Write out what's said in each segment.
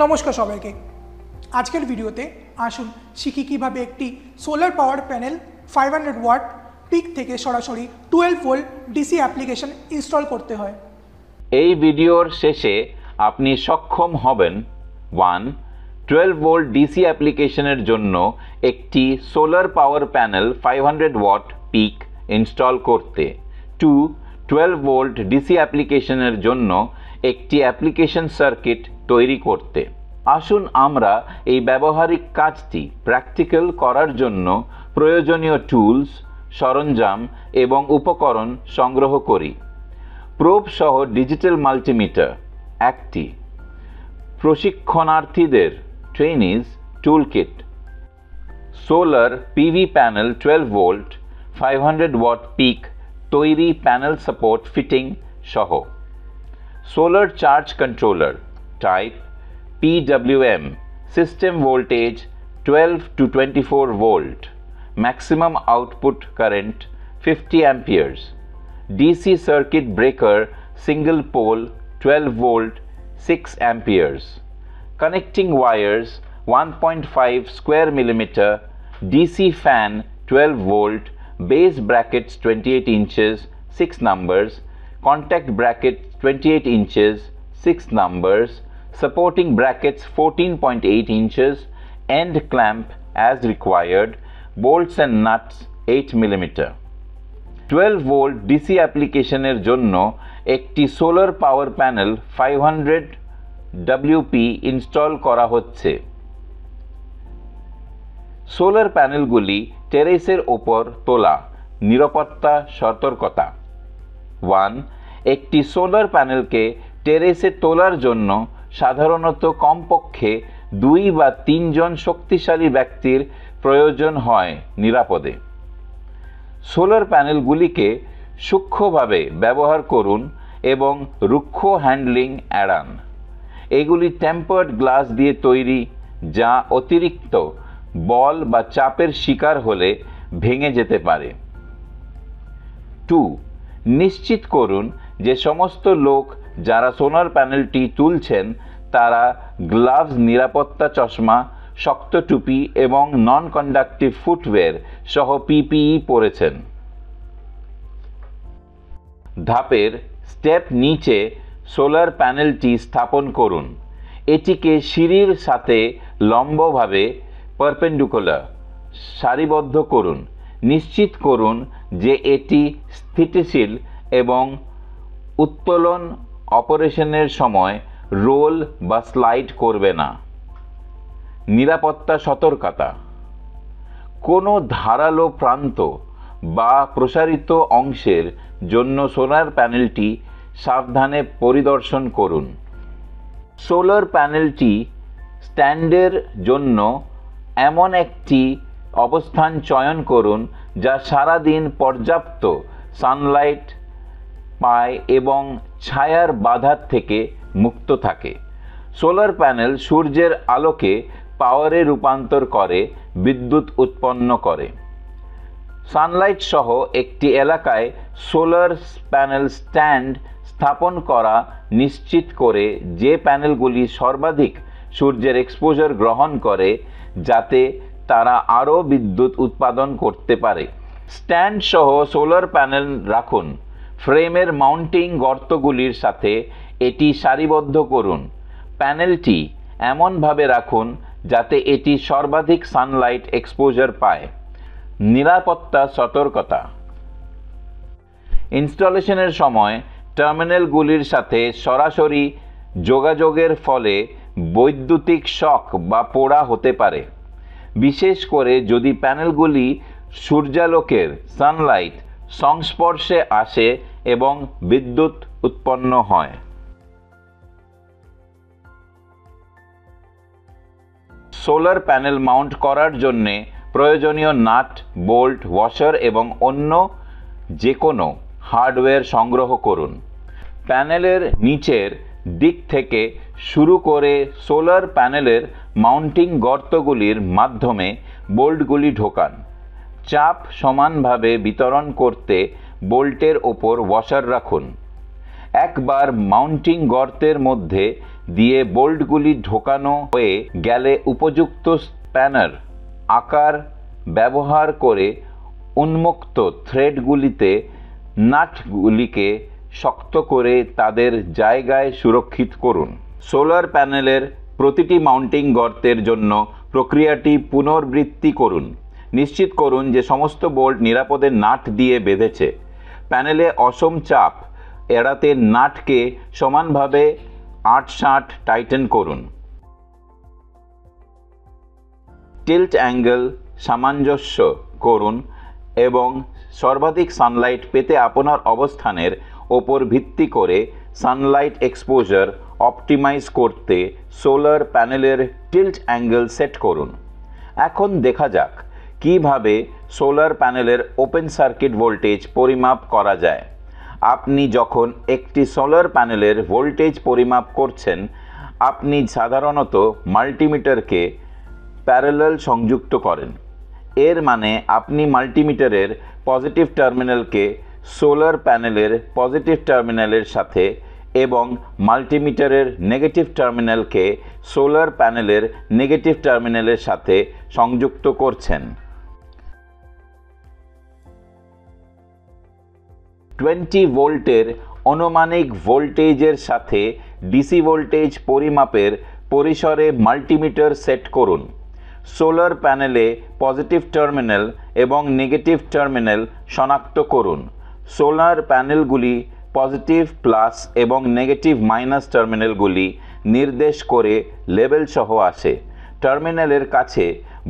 নমস্কার সবাইকে। আজকের ভিডিওতে আসুন শিখি কিভাবে একটি solar power panel 500 watt peak থেকে সরাসরি 12 ভোল্ট ডিসি অ্যাপ্লিকেশন ইনস্টল করতে হয়। এই ভিডিওর শেষে আপনি সক্ষম হবেন 1. 12 ভোল্ট ডিসি অ্যাপ্লিকেশনের জন্য একটি solar power panel 500 watt peak install করতে। 2. 12 ভোল্ট ডিসি অ্যাপ্লিকেশনের জন্য একটি অ্যাপ্লিকেশন সার্কিট তৈরি করতে। আসুন আমরা এই ব্যবহারিক কাজটি প্র্যাকটিক্যাল করার জন্য প্রয়োজনীয় টুলস, সরঞ্জাম এবং উপকরণ সংগ্রহ করি। প্রোব সহ ডিজিটাল মাল্টিমিটার একটি, প্রশিক্ষণার্থীদের trainees toolkit, solar PV panel 12 volt 500 watt peak তৈরি প্যানেল সাপোর্ট ফিটিং সহ, solar charge controller type PWM, system voltage 12 to 24 volt, maximum output current 50 amperes, DC circuit breaker single pole 12 volt 6 amperes, connecting wires 1.5 square millimeter, DC fan 12 volt, base brackets 28 inches 6 numbers, contact bracket 28 inches 6 numbers, supporting brackets 14.8 inches, end clamp as required, bolts and nuts 8 mm. 12 volt DC অ্যাপ্লিকেশনের জন্য একটি solar power panel 500 WP install করা হচ্ছে। Solar প্যানেলগুলি টেরেসের ওপর তোলা, নিরাপত্তা সতর্কতা। 1. একটি সোলার প্যানেলকে টেরেসে তোলার জন্য সাধারণত কমপক্ষে 2 বা 3 জন শক্তিশালী ব্যক্তির প্রয়োজন হয় নিরাপদে। সোলার প্যানেলগুলিকে সূক্ষ্মভাবে ব্যবহার করুন এবং রুক্ষ হ্যান্ডলিং এড়ান। এগুলি টেম্পার্ড গ্লাস দিয়ে তৈরি, যা অতিরিক্ত বল বা চাপের শিকার হলে ভেঙে যেতে পারে। 2. নিশ্চিত করুন যে সমস্ত লোক যারা সোলার প্যানেলটি তুলছেন তারা গ্লাভস, নিরাপত্তা চশমা, শক্ত টুপি এবং নন কন্ডাক্টিভ ফুটওয়্যার সহ PPE পরেছেন। ধাপের স্টেপ নিচে সোলার প্যানেলটি স্থাপন করুন। এটিকে সিঁড়ির সাথে লম্বভাবে পারপেন্ডিকুলার সারিবদ্ধ করুন। নিশ্চিত করুন যে এটি স্থিতিশীল এবং উত্তোলন অপারেশনের সময় রোল বা স্লাইড করবে না। নিরাপত্তা সতর্কতা: কোনো ধারালো প্রান্ত বা প্রসারিত অংশের জন্য সোলার প্যানেলটি সাবধানে পরিদর্শন করুন। সোলার প্যানেলটি স্ট্যান্ডের জন্য এমন একটি অবস্থান চয়ন করুন যা সারাদিন পর্যাপ্ত সানলাইট পায় এবং ছায়ার বাধার থেকে মুক্ত থাকে। সোলার প্যানেল সূর্যের আলোকে পাওয়ারে রূপান্তর করে বিদ্যুৎ উৎপন্ন করে। সানলাইট সহ একটি এলাকায় সোলার প্যানেল স্ট্যান্ড স্থাপন করা নিশ্চিত করে যে প্যানেলগুলি সর্বাধিক সূর্যের এক্সপোজার গ্রহণ করে, যাতে তারা আরও বিদ্যুৎ উৎপাদন করতে পারে। স্ট্যান্ড সহ সোলার প্যানেল রাখুন। ফ্রেমের মাউন্টিং গর্তগুলির সাথে এটি সারিবদ্ধ করুন। প্যানেলটি এমনভাবে রাখুন যাতে এটি সর্বাধিক সানলাইট এক্সপোজার পায়। নিরাপত্তা সতর্কতা: ইনস্টলেশনের সময় টার্মিনালগুলির সাথে সরাসরি যোগাযোগের ফলে বৈদ্যুতিক শক বা পোড়া হতে পারে, বিশেষ করে যদি প্যানেলগুলি সূর্যালোকের সানলাইট সংস্পর্শে আসে এবং বিদ্যুৎ উৎপন্ন হয়। সোলার প্যানেল মাউন্ট করার জন্য প্রয়োজনীয় নাট, বোল্ট, ওয়াশার এবং অন্য যে কোনো হার্ডওয়্যার সংগ্রহ করুন। প্যানেলের নিচের দিক থেকে শুরু করে সোলার প্যানেলের মাউন্টিং গর্তগুলির মাধ্যমে বোল্টগুলি ঢোকান। চাপ সমানভাবে বিতরণ করতে বোল্টের ওপর ওয়াশার রাখুন। একবার মাউন্টিং গর্তের মধ্যে দিয়ে বোল্টগুলি ঢোকানো হয়ে গেলে উপযুক্ত স্প্যানার আকার ব্যবহার করে উন্মুক্ত থ্রেডগুলিতে নাটগুলিকে শক্ত করে তাদের জায়গায় সুরক্ষিত করুন। সোলার প্যানেলের প্রতিটি মাউন্টিং গর্তের জন্য প্রক্রিয়াটি পুনরাবৃত্তি করুন। নিশ্চিত করুন যে সমস্ত বোল্ট নিরাপদে নাট দিয়ে বেঁধেছে। প্যানেলে অসম চাপ এড়াতে নাটকে সমানভাবে ৮-৬০ টাইটেন করুন। টিল্ট অ্যাঙ্গেল সামঞ্জস্য করুন এবং সর্বাধিক সানলাইট পেতে আপনার অবস্থানের ওপর ভিত্তি করে সানলাইট এক্সপোজার অপটিমাইজ করতে সোলার প্যানেলের টিল্ট অ্যাঙ্গেল সেট করুন। এখন দেখা যাক কিভাবে সোলার প্যানেলের ওপেন সার্কিট ভোল্টেজ পরিমাপ করা যায়। আপনি যখন একটি সোলার প্যানেলের ভোল্টেজ পরিমাপ করছেন, আপনি সাধারণত মাল্টিমিটারকে প্যারালাল সংযুক্ত করেন। এর মানে আপনি মাল্টিমিটারের পজিটিভ টার্মিনালকে সোলার প্যানেলের পজিটিভ টার্মিনালের সাথে এবং মাল্টিমিটারের নেগেটিভ টার্মিনালকে সোলার প্যানেলের নেগেটিভ টার্মিনালের সাথে সংযুক্ত করছেন। 20 ভোল্টের আনুমানিক ভোল্টেজের সাথে ডিসি ভোল্টেজ পরিমাপের পরিসরে মাল্টিমিটার সেট করুন। সোলার প্যানেলে পজিটিভ টার্মিনাল এবং নেগেটিভ টার্মিনাল শনাক্ত করুন। সোলার প্যানেলগুলি পজিটিভ প্লাস এবং নেগেটিভ মাইনাস টার্মিনালগুলি নির্দেশ করে লেবেল সহ আসে। টার্মিনালের কাছে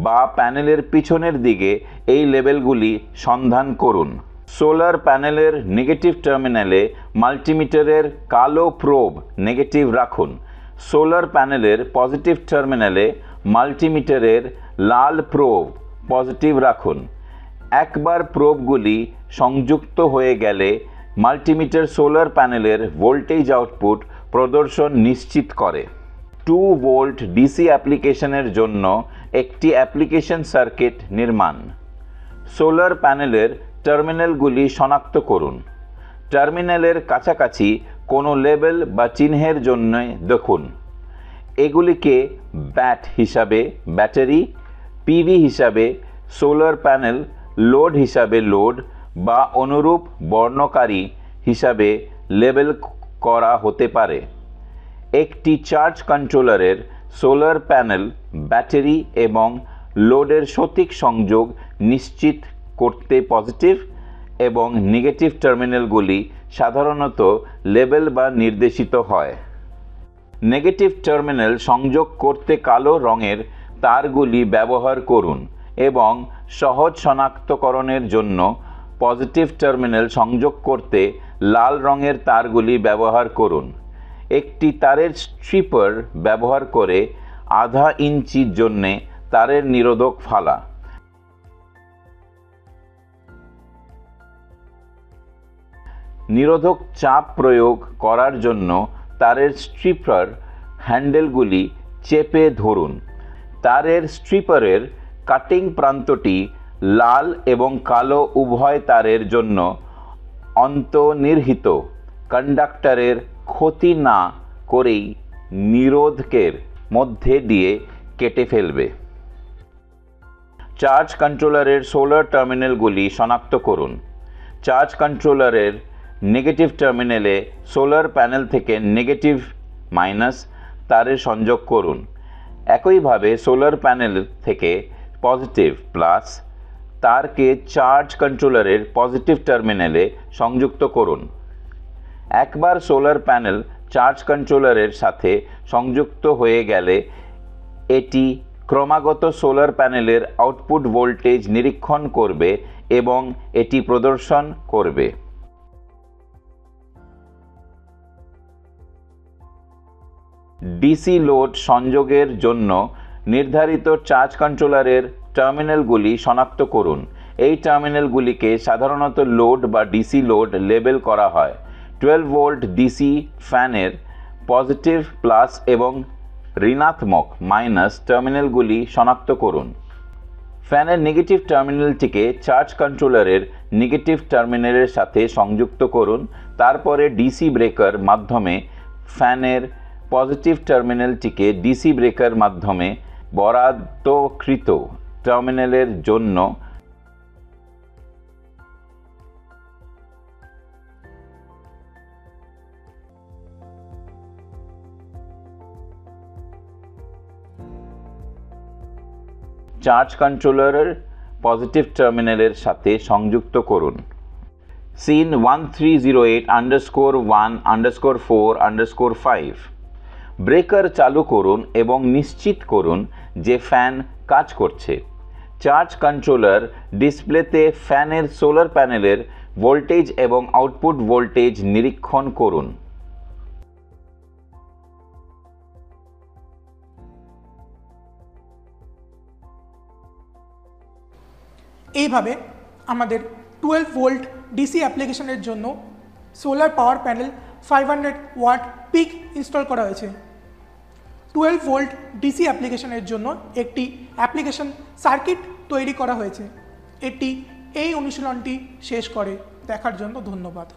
বা প্যানেলের পিছনের দিকে এই লেবেলগুলি সন্ধান করুন। সোলার প্যানেলের নেগেটিভ টার্মিনালে মাল্টিমিটারের কালো প্রোব নেগেটিভ রাখুন। সোলার প্যানেলের পজিটিভ টার্মিনালে মাল্টিমিটারের লাল প্রোব পজিটিভ রাখুন। একবার প্রোবগুলি সংযুক্ত হয়ে গেলে মাল্টিমিটার সোলার প্যানেলের ভোল্টেজ আউটপুট প্রদর্শন নিশ্চিত করে। 2 ভোল্ট ডিসি অ্যাপ্লিকেশনের জন্য একটি অ্যাপ্লিকেশন সার্কিট নির্মাণ। সোলার প্যানেলের টার্মিনালগুলি শনাক্ত করুন। টার্মিনালের কাছাকাছি কোনো লেবেল বা চিহ্নের জন্য দেখুন। এগুলিকে ব্যাট হিসাবে ব্যাটারি, পিভি হিসাবে সোলার প্যানেল, লোড হিসাবে লোড বা অনুরূপ বর্ণকারী হিসাবে লেবেল করা হতে পারে। একটি চার্জ কন্ট্রোলারের সোলার প্যানেল, ব্যাটারি এবং লোডের সঠিক সংযোগ নিশ্চিত করতে পজিটিভ এবং নেগেটিভ টার্মিনালগুলি সাধারণত লেবেল বা নির্দেশিত হয়। নেগেটিভ টার্মিনাল সংযোগ করতে কালো রঙের তারগুলি ব্যবহার করুন এবং সহজ শনাক্তকরণের জন্য পজিটিভ টার্মিনাল সংযোগ করতে লাল রঙের তারগুলি ব্যবহার করুন। একটি তারের স্ট্রিপার ব্যবহার করে আধা ইঞ্চির জন্যে তারের নিরোধক ফালা। নিরোধক চাপ প্রয়োগ করার জন্য তারের স্ট্রিপার হ্যান্ডেলগুলি চেপে ধরুন। তারের স্ট্রিপারের কাটিং প্রান্তটি লাল এবং কালো উভয় তারের জন্য অন্তর্নিহিত কন্ডাক্টরের ক্ষতি না করেই নিরোধকের মধ্যে দিয়ে কেটে ফেলবে। চার্জ কন্ট্রোলারের সোলার টার্মিনালগুলি শনাক্ত করুন। চার্জ কন্ট্রোলারের নেগেটিভ টার্মিনালে সোলার প্যানেল থেকে নেগেটিভ মাইনাস তারের সংযোগ করুন। একইভাবে সোলার প্যানেল থেকে পজিটিভ প্লাস তারকে চার্জ কন্ট্রোলারের পজিটিভ টার্মিনালে সংযুক্ত করুন। একবার সোলার প্যানেল চার্জ কন্ট্রোলারের সাথে সংযুক্ত হয়ে গেলে এটি ক্রমাগত সোলার প্যানেলের আউটপুট ভোল্টেজ নিরীক্ষণ করবে এবং এটি প্রদর্শন করবে। ডিসি লোড সংযোগের জন্য নির্ধারিত চার্জ কন্ট্রোলারের টার্মিনালগুলি শনাক্ত করুন। এই টার্মিনালগুলিকে সাধারণত লোড বা ডিসি লোড লেবেল করা হয়। 12 ভোল্ট ডিসি ফ্যানের পজিটিভ প্লাস এবং ঋণাত্মক মাইনাস টার্মিনালগুলি শনাক্ত করুন। ফ্যানের নেগেটিভ টার্মিনালটিকে চার্জ কন্ট্রোলারের নেগেটিভ টার্মিনালের সাথে সংযুক্ত করুন। তারপরে ডিসি ব্রেকার মাধ্যমে ফ্যানের পজিটিভ টার্মিনালটিকে ডিসি ব্রেকার মাধ্যমে বরাদ্দকৃত টার্মিনালের জন্য চার্জ কন্ট্রোলারের পজিটিভ টার্মিনালের সাথে সংযুক্ত করুন। সিন 1308_1_4_5 ব্রেকার চালু করুন এবং নিশ্চিত করুন যে ফ্যান কাজ করছে। চার্জ কন্ট্রোলার ডিসপ্লেতে ফ্যানের সোলার প্যানেলের ভোল্টেজ এবং আউটপুট ভোল্টেজ নিরীক্ষণ করুন। এইভাবে আমাদের 12 ভোল্ট ডিসি অ্যাপ্লিকেশনের জন্য solar power panel 500 watt peak install করা হয়েছে। 12 ভোল্ট ডিসি অ্যাপ্লিকেশনের জন্য একটি অ্যাপ্লিকেশন সার্কিট তৈরি করা হয়েছে। এটি এই অনুশীলনটি শেষ করে। দেখার জন্য ধন্যবাদ।